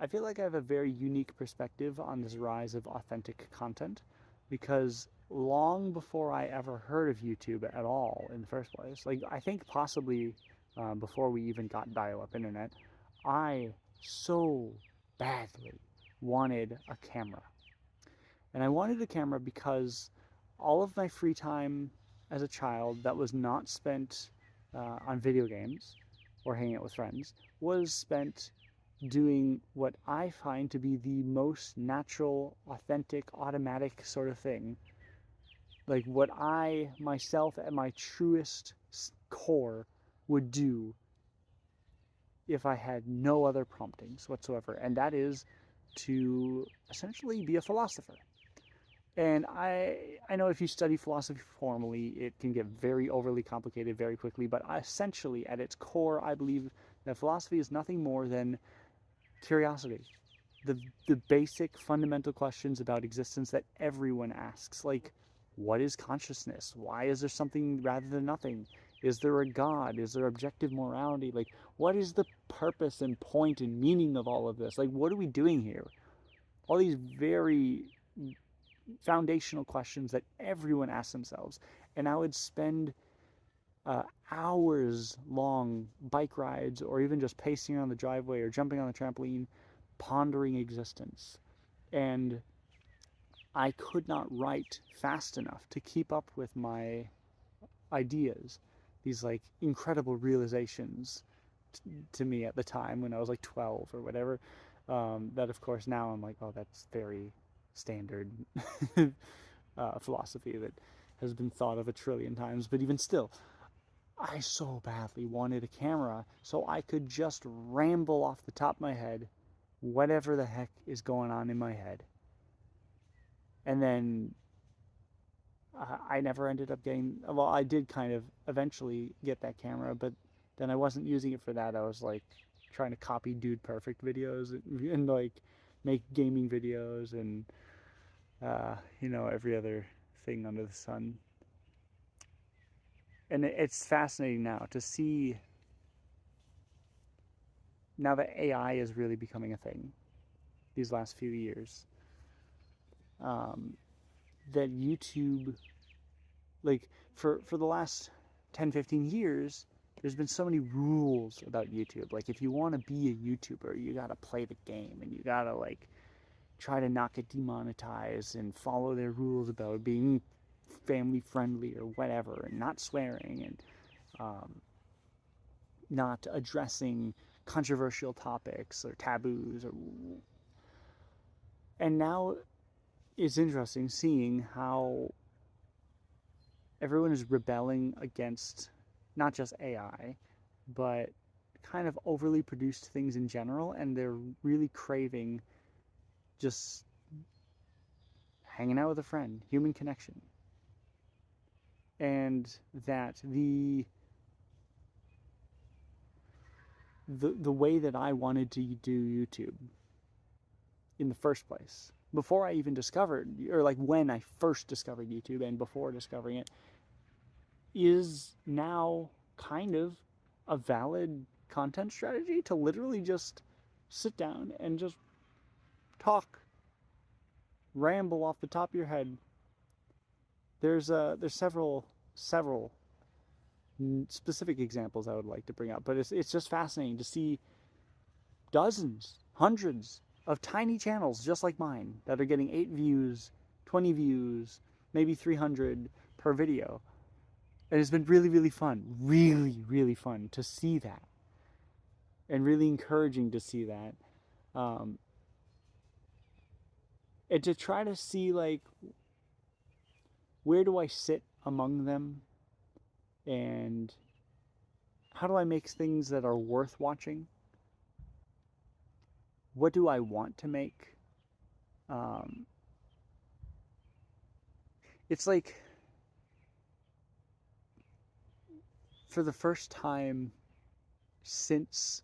I feel like I have a very unique perspective on this rise of authentic content because long before I ever heard of YouTube at all in the first place, like I think possibly before we even got dial up internet, I so badly wanted a camera. And I wanted a camera because all of my free time as a child that was not spent on video games or hanging out with friends was spent doing what I find to be the most natural, authentic, automatic sort of thing. Like what I myself at my truest core would do if I had no other promptings whatsoever, and that is to essentially be a philosopher. And I know if you study philosophy formally, it can get very overly complicated very quickly, but essentially at its core, I believe that philosophy is nothing more than curiosity. The basic fundamental questions about existence that everyone asks, like what is consciousness? Why is there something rather than nothing? Is there a God? Is there objective morality? Like, what is the purpose and point and meaning of all of this? Like, what are we doing here? All these very foundational questions that everyone asks themselves. And I would spend uh, hours long bike rides or even just pacing around the driveway or jumping on the trampoline, pondering existence. And I could not write fast enough to keep up with my ideas, these like incredible realizations to me at the time when I was like 12 or whatever. That, of course, now I'm like, oh, that's very standard philosophy that has been thought of a trillion times. But even still, I so badly wanted a camera so I could just ramble off the top of my head whatever the heck is going on in my head. And then I never ended up getting, well, I did kind of eventually get that camera, but then I wasn't using it for that. I was like trying to copy Dude Perfect videos and like make gaming videos and, every other thing under the sun. And it's fascinating now to see now that AI is really becoming a thing these last few years. Um, that YouTube, like for the last 10, 15 years, there's been so many rules about YouTube. Like if you want to be a YouTuber, you got to play the game and you got to like try to not get demonetized and follow their rules about being family friendly or whatever and not swearing and not addressing controversial topics or taboos or and now it's interesting seeing how everyone is rebelling against not just AI, but kind of overly produced things in general, and they're really craving just hanging out with a friend, human connection. And that the way that I wanted to do YouTube in the first place, before I even discovered, or like when I first discovered YouTube and before discovering it, is now kind of a valid content strategy to literally just sit down and just talk, ramble off the top of your head. There's several specific examples I would like to bring up, but it's just fascinating to see dozens, hundreds of tiny channels just like mine that are getting 8 views, 20 views, maybe 300 per video. And it's been really, really fun, really, really fun to see that, and really encouraging to see that. Um, and to try to see like where do I sit among them, and how do I make things that are worth watching? What do I want to make? Um, it's like for the first time since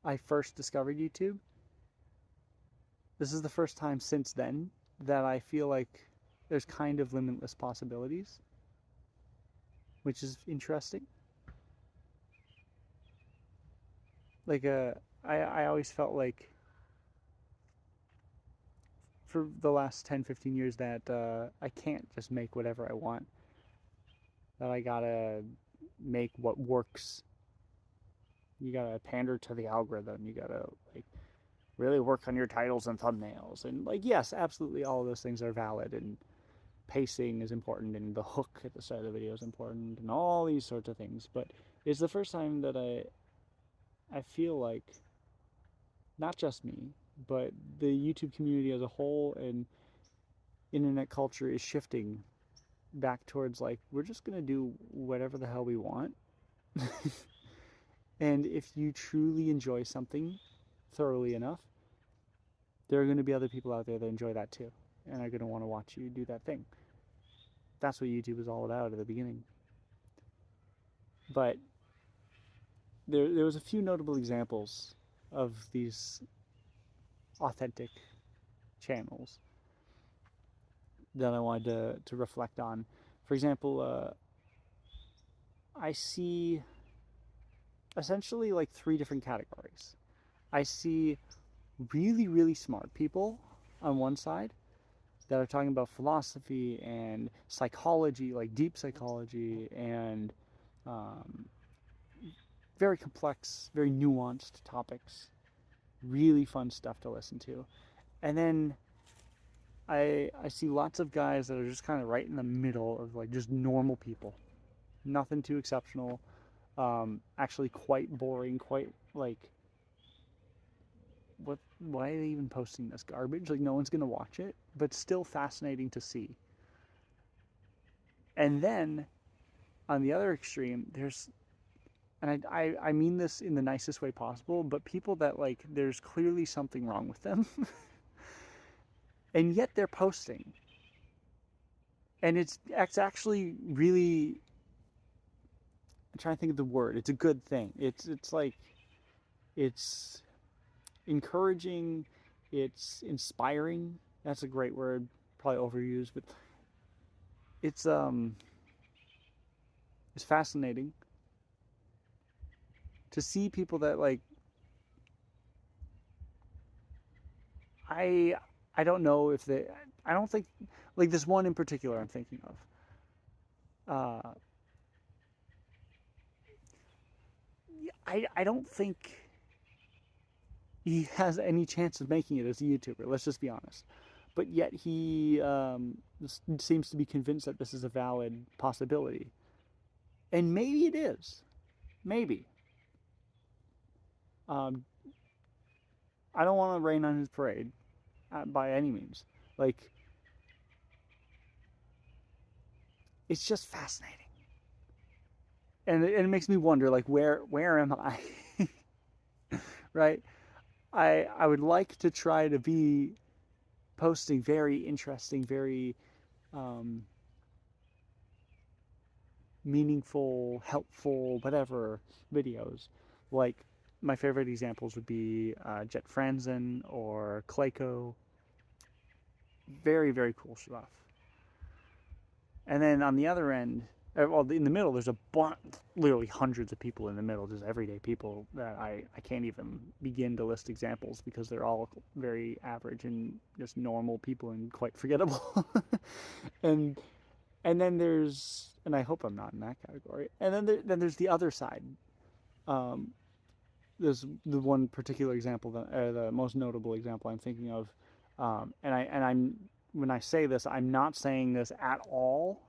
I first discovered YouTube, this is the first time since then that I feel like there's kind of limitless possibilities, which is interesting. Like I always felt like for the last 10, 15 years that I can't just make whatever I want. That I gotta make what works. You gotta pander to the algorithm. You gotta like really work on your titles and thumbnails. And like, yes, absolutely, all of those things are valid, and pacing is important, and the hook at the start of the video is important, and all these sorts of things. But it's the first time that I feel like not just me, but the YouTube community as a whole and internet culture is shifting back towards like, we're just gonna do whatever the hell we want. And if you truly enjoy something thoroughly enough, there are going to be other people out there that enjoy that too, and are going to want to watch you do that thing. That's what YouTube was all about at the beginning. But there was a few notable examples of these authentic channels that I wanted to reflect on. For example, I see essentially like 3 different categories. I see really, really smart people on one side that are talking about philosophy and psychology, like deep psychology, and very complex, very nuanced topics. Really fun stuff to listen to. And then I see lots of guys that are just kind of right in the middle of like just normal people. Nothing too exceptional. Actually quite boring, quite like, why are they even posting this garbage? Like, no one's gonna watch it, but still fascinating to see. And then on the other extreme, there's, and I mean this in the nicest way possible, but people that like, there's clearly something wrong with them. And yet they're posting. And it's actually really, I'm trying to think of the word. It's a good thing. It's like, it's encouraging, it's inspiring. That's a great word, probably overused, but it's fascinating to see people that like, I don't know if they, I don't think, like this one in particular I'm thinking of. I don't think he has any chance of making it as a YouTuber, let's just be honest. But yet he seems to be convinced that this is a valid possibility. And maybe it is. Maybe. I don't want to rain on his parade by any means. Like, it's just fascinating. And it makes me wonder, like, where am I? Right? I would like to try to be posting very interesting, very meaningful, helpful, whatever videos. Like, my favorite examples would be Jet Franzen or Clayco. Very, very cool stuff. And then on the other end, well, in the middle, there's a bunch, literally hundreds of people in the middle, just everyday people that I can't even begin to list examples because they're all very average and just normal people and quite forgettable. and then there's, and I hope I'm not in that category. And then there's the other side. There's the one particular example, the most notable example I'm thinking of, and I'm when I say this, I'm not saying this at all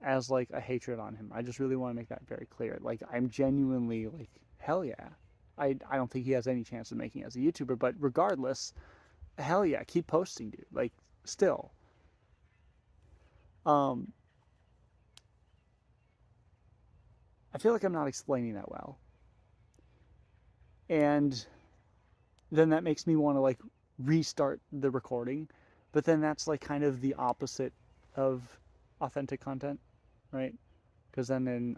as like a hatred on him. I just really want to make that very clear. Like, I'm genuinely like, hell yeah. I don't think he has any chance of making it as a YouTuber, but regardless, hell yeah, keep posting, dude. Like, still. I feel like I'm not explaining that well. And then that makes me want to like restart the recording, but then that's like kind of the opposite of authentic content, right? Because then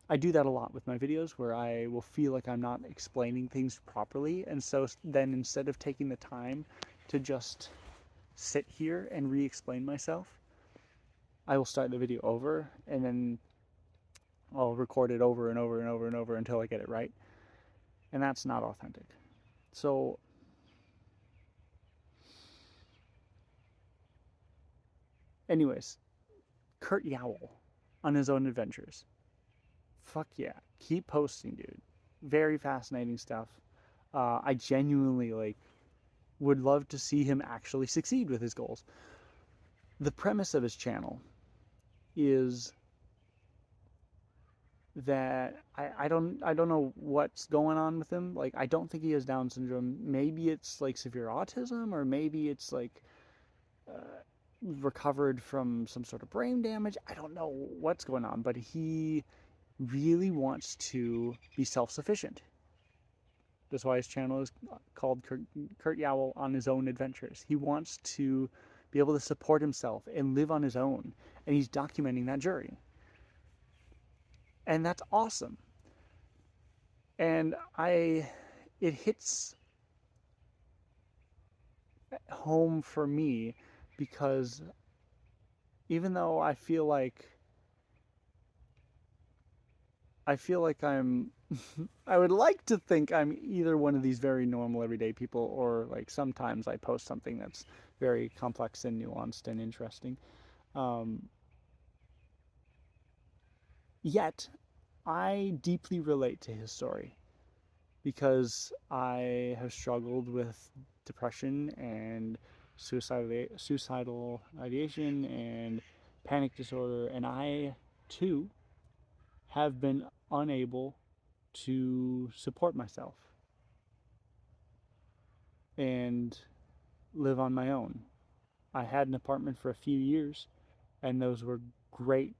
I do that a lot with my videos where I will feel like I'm not explaining things properly, and so then instead of taking the time to just sit here and re-explain myself, I will start the video over, and then I'll record it over and over and over and over until I get it right. And that's not authentic. So Anyways, Kurt Yowell on his own adventures. Fuck yeah. Keep posting, dude. Very fascinating stuff. I genuinely would love to see him actually succeed with his goals. The premise of his channel is that I don't know what's going on with him. Like, I don't think he has Down syndrome. Maybe it's like severe autism, or maybe it's like recovered from some sort of brain damage. I don't know what's going on, but he really wants to be self-sufficient. That's why his channel is called Kurt Yowell on his own adventures. He wants to be able to support himself and live on his own, and he's documenting that journey. And that's awesome. And it hits home for me because even though I feel like I'm I would like to think I'm either one of these very normal everyday people, or like sometimes I post something that's very complex and nuanced and interesting. Yet I deeply relate to his story because I have struggled with depression and suicidal ideation and panic disorder, and I too have been unable to support myself and live on my own. I had an apartment for a few years, and those were great,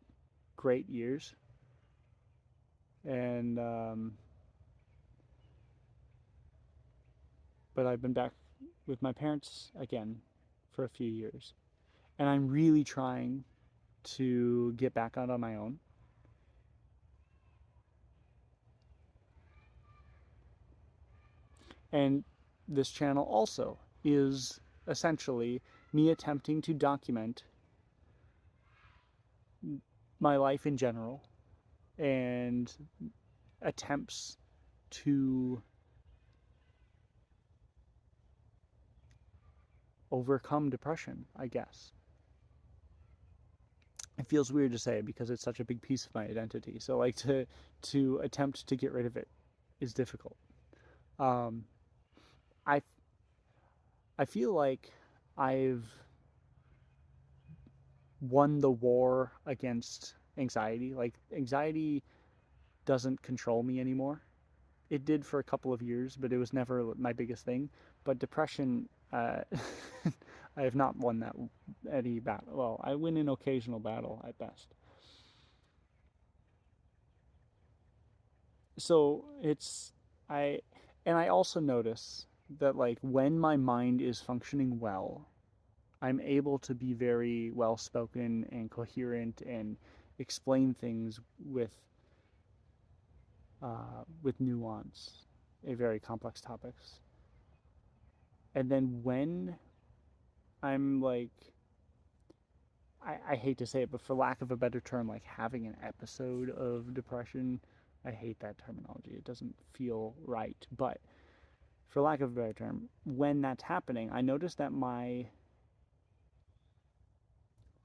great years. And but I've been back with my parents again for a few years, and I'm really trying to get back out on my own. And this channel also is essentially me attempting to document my life in general and attempts to overcome depression, I guess. It feels weird to say because it's such a big piece of my identity. So like to attempt to get rid of it is difficult. Um, I I feel like I've won the war against anxiety. Like, anxiety doesn't control me anymore. It did for a couple of years, but it was never my biggest thing. But depression, I have not won that any battle. Well, I win an occasional battle at best. So I, and I also notice that like when my mind is functioning well, I'm able to be very well spoken and coherent and explain things with nuance, a very complex topics. And then when I'm like, I hate to say it, but for lack of a better term, like having an episode of depression, I hate that terminology. It doesn't feel right. But for lack of a better term, when that's happening, I notice that my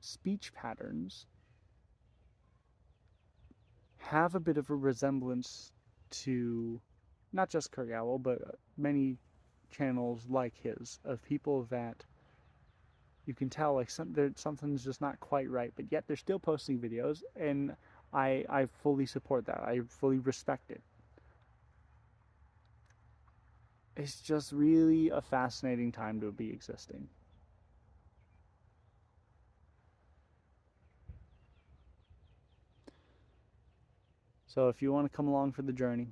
speech patterns have a bit of a resemblance to not just Kurt Yowell, but many channels like his, of people that you can tell like something's just not quite right, but yet they're still posting videos, and I fully support that. I fully respect it. It's just really a fascinating time to be existing. So if you want to come along for the journey,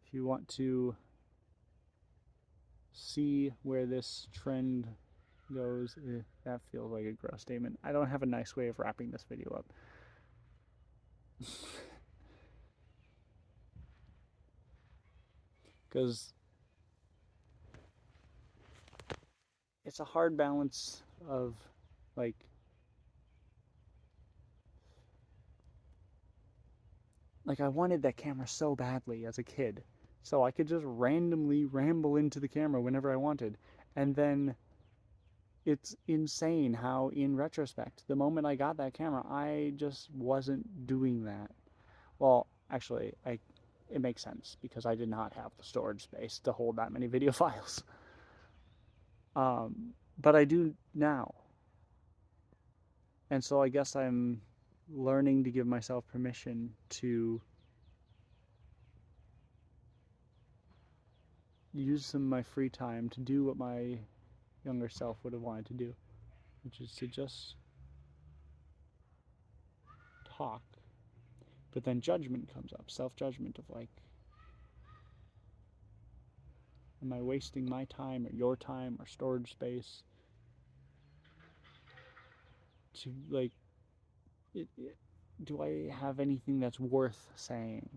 if you want to see where this trend goes, that feels like a gross statement. I don't have a nice way of wrapping this video up. Because it's a hard balance of like I wanted that camera so badly as a kid, so I could just randomly ramble into the camera whenever I wanted. And then it's insane how, in retrospect, the moment I got that camera, I just wasn't doing that. Well, actually, it makes sense because I did not have the storage space to hold that many video files. But I do now. And so I guess I'm learning to give myself permission to use some of my free time to do what my younger self would have wanted to do, which is to just talk. But then judgment comes up, self-judgment of like, am I wasting my time or your time or storage space to like, do I have anything that's worth saying?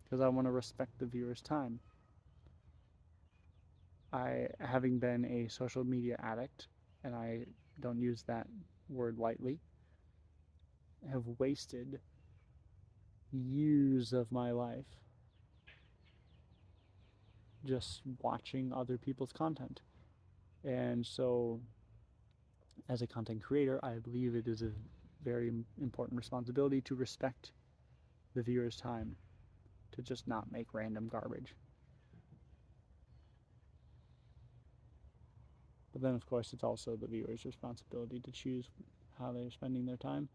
Because I want to respect the viewer's time. Having been a social media addict, and I don't use that word lightly, have wasted years of my life just watching other people's content. And so, as a content creator, I believe it is a very important responsibility to respect the viewer's time, to just not make random garbage. But then, of course, it's also the viewer's responsibility to choose how they're spending their time.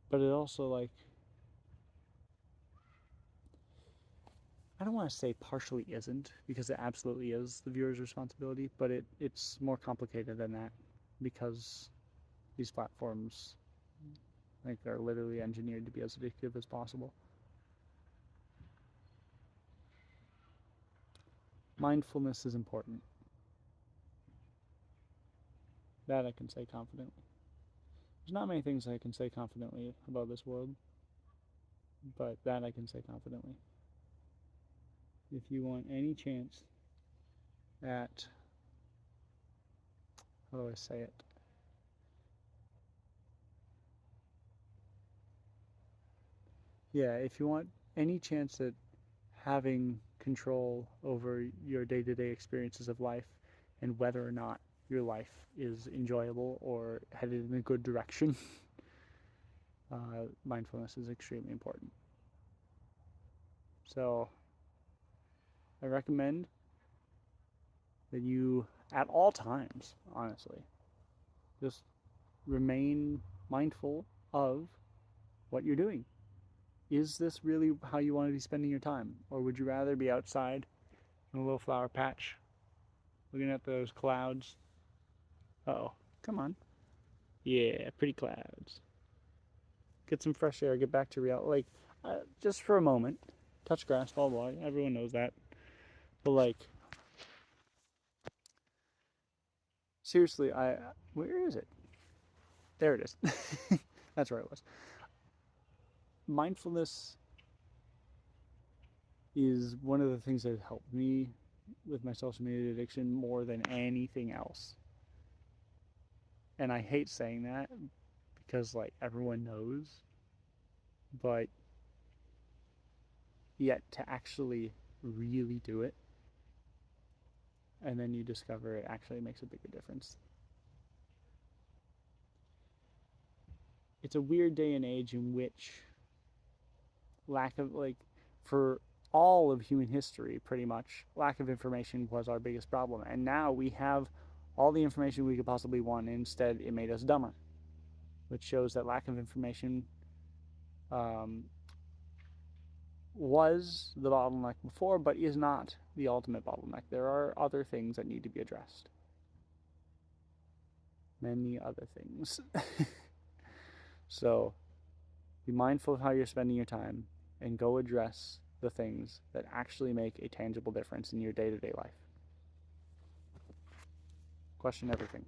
But it also, like, I don't want to say partially isn't, because it absolutely is the viewer's responsibility, but it's more complicated than that, because these platforms, like, are literally engineered to be as addictive as possible. Mindfulness is important. That I can say confidently. There's not many things I can say confidently about this world, but that I can say confidently. If you want any chance at, how do I say it? Yeah, if you want any chance at having control over your day-to-day experiences of life and whether or not your life is enjoyable or headed in a good direction, mindfulness is extremely important. So I recommend that you, at all times, honestly, just remain mindful of what you're doing. Is this really how you want to be spending your time? Or would you rather be outside in a little flower patch looking at those clouds? Uh-oh, come on. Yeah, pretty clouds. Get some fresh air, get back to reality. Like, just for a moment, touch grass, fall water. Everyone knows that. But, like, seriously, where is it? There it is. That's where it was. Mindfulness is one of the things that helped me with my social media addiction more than anything else. And I hate saying that because, like, everyone knows, but yet to actually really do it, and then you discover it actually makes a bigger difference. It's a weird day and age in which lack of, like, for all of human history, pretty much, lack of information was our biggest problem. And now we have all the information we could possibly want, and instead it made us dumber, which shows that lack of information was the bottleneck before, but is not the ultimate bottleneck. There are other things that need to be addressed. Many other things. So be mindful of how you're spending your time and go address the things that actually make a tangible difference in your day-to-day life. Question everything.